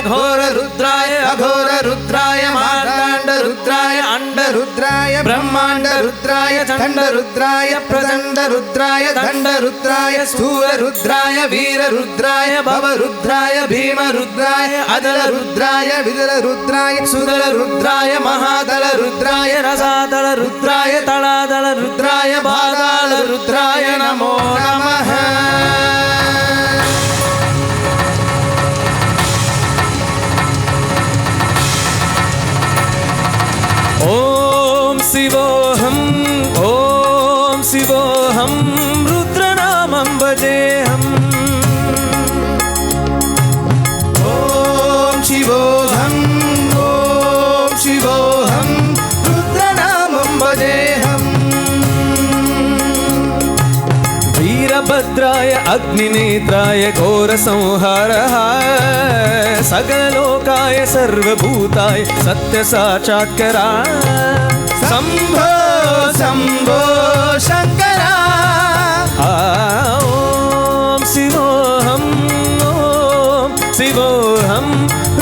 घोर रुद्राय अघोर रुद्राय मार्तांड रुद्राय अंड रुद्राय ब्रह्मांड रुद्राय चंड रुद्राय प्रचंड रुद्राय दंड रुद्राय स्थूल रुद्राय वीर रुद्राय भव रुद्राय भीम रुद्राय अदल रुद्राय विदल रुद्राय सुदल रुद्राय महादल रुद्राय रसादल रुद्राय तलादल रुद्राय बादाल रुद्राय नमो नमः। ओम शिवोऽहं ओम शिवोऽहं रुद्रनामं भजेऽहम् ओम शिवोऽहं रुद्रनामं भजेऽहम्। वीरभद्राय अग्निनेत्राय घोरसंहारः सकललोकाय सर्वभूताय सत्यसाक्षात्करा शम्भो शम्भो शङ्करा। ॐ शिवोऽहं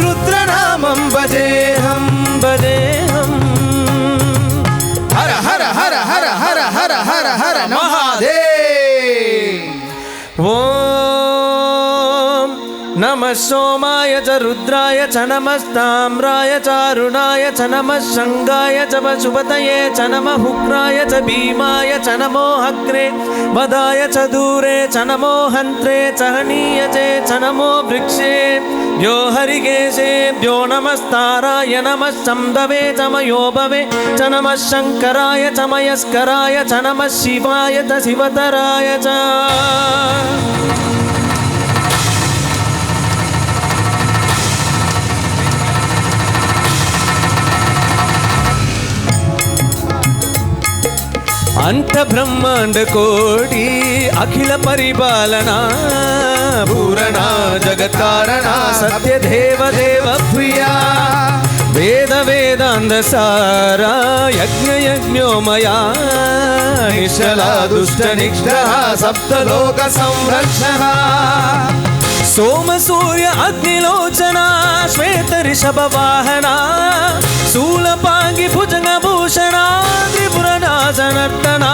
रुद्रनामं भजेऽहं भजेऽहं। हर हर हर हर हर हर हर हर महादेव। ओम नमः सोमाय च रुद्राय च नमस्ताम्राय च अरुणाय च नमः शंगाय च पशुपतये च नमः उग्राय च भीमाय च नमो अग्रे वदाय च दूरे च नमो हन्त्रे च हनीयते च नमो वृक्षे यो हरिकेशेभ्यो नमस्ताराय नमः संदवे च मयोभवे च नमः शंकराय च मयस्कराय च नमः शिवाय च शिवतराय च। अंत ब्रह्मांड कोटि अखिल परिपालना पूरणा जगत कारणा सत्य देव देव प्रिया वेद वेदांत सारा यज्ञ यज्ञोमया निश्चला दुष्ट निग्रह सप्तलोक संरक्षण सोम सूर्य अग्निलोचना श्वेत ऋषभ वाहना शूलपांगी भुजंग भूषणा त्रिपुरनाशनर्तना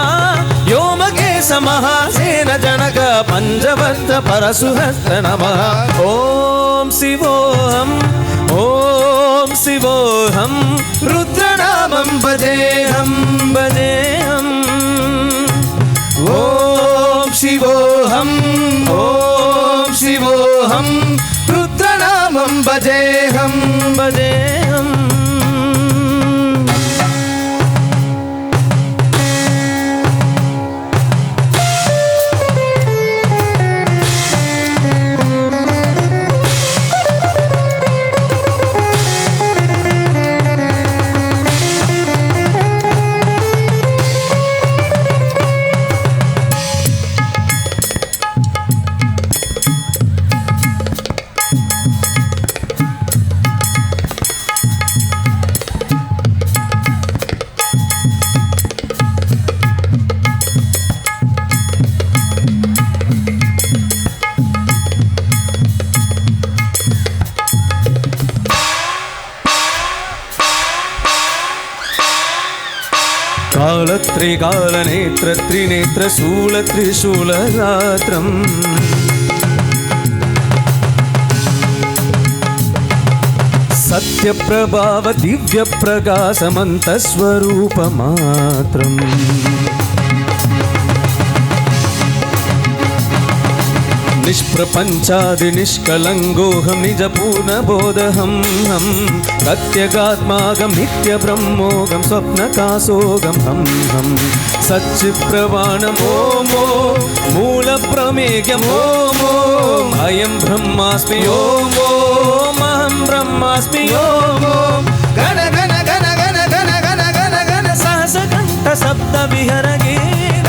व्योमकेश महासेन जनक पंचवक्त परशुहस्त नमः। ओम शिवोऽहं रुद्रनामं भजेऽहं भजेऽहम्। ओम शिवोऽहं रुद्रनामं भजेऽहं भजेऽहम्। कालत्रिकालनेत्र त्रिनेत्र शूल त्रिशूलगात्रम् सत्यप्रभाव दिव्य प्रकाशमन्तस्वरूपमात्रम् निष्प्रपञ्चादि निष्कलङ्गोऽहं निजपूर्णबोधहं प्रत्यगात्मागं नित्यब्रह्मोगं स्वप्नकाशोगं हं सच्चिप्रवाणम् ॐ मूलप्रमेयम् ॐ अयं ब्रह्मास्मि ॐ अहं ब्रह्मास्मि ॐ गण गण गण गण गण गण गण गण सहस्रकण्ठ शब्द विहरगे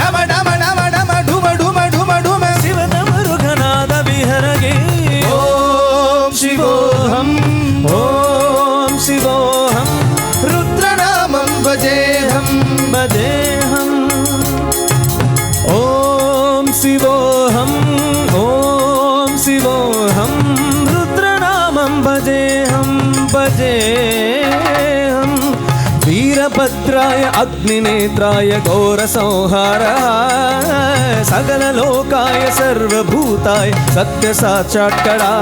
डम डम डम डम ढुम ढुम ढुम ढुम शिवतमरुघनाद विहरगे। ओम शिवोऽहं रुद्रनामं भजेऽहं भजेऽहम्। ओम शिवोऽहं रुद्रनामं भजेऽहं भजेऽहं वीरभद्राय अग्निनेत्राय घोरसंहारः सकललोकाय सर्वभूताय सत्यसाक्षात्करा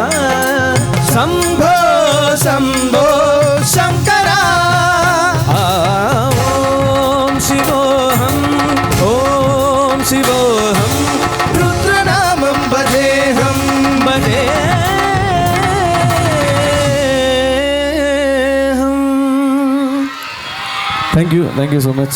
शम्भो शम्भो शङ्करा ॐ शिवोऽहं ॐ शिवोऽहं रुद्रनामं भजेऽहं भजेऽहं. Thank you so much.